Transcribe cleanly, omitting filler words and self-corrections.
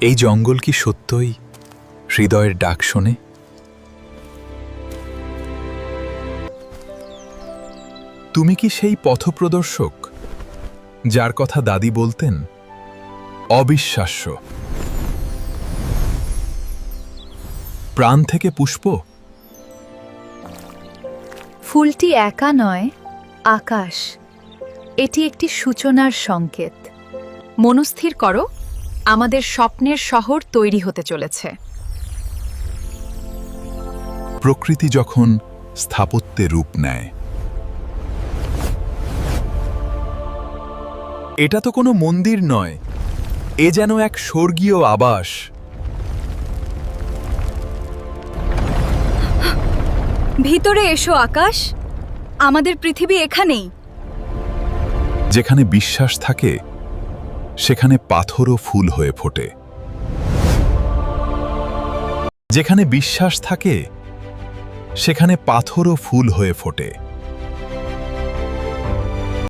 এই জঙ্গল কি সত্যই হৃদয়ের ডাক শোনে? তুমি কি সেই পথপ্রদর্শক যার কথা দাদি বলতেন? অবিশ্বাস্য, প্রাণ থেকে পুষ্প। ফুলটি একা নয়, আকাশ। এটি একটি সূচনার সংকেত। মনস্থির করো, আমাদের স্বপ্নের শহর তৈরি হতে চলেছে। প্রকৃতি যখন স্থাপত্যে রূপ নেয়। এটা তো কোনো মন্দির নয়, এ যেন এক স্বর্গীয় আবাস। ভিতরে এসো আকাশ, আমাদের পৃথিবী এখানেই। যেখানে বিশ্বাস থাকে সেখানে পাথরও ফুল হয়ে ফোটে। যেখানে বিশ্বাস থাকে সেখানে পাথরও ফুল হয়ে ফোটে।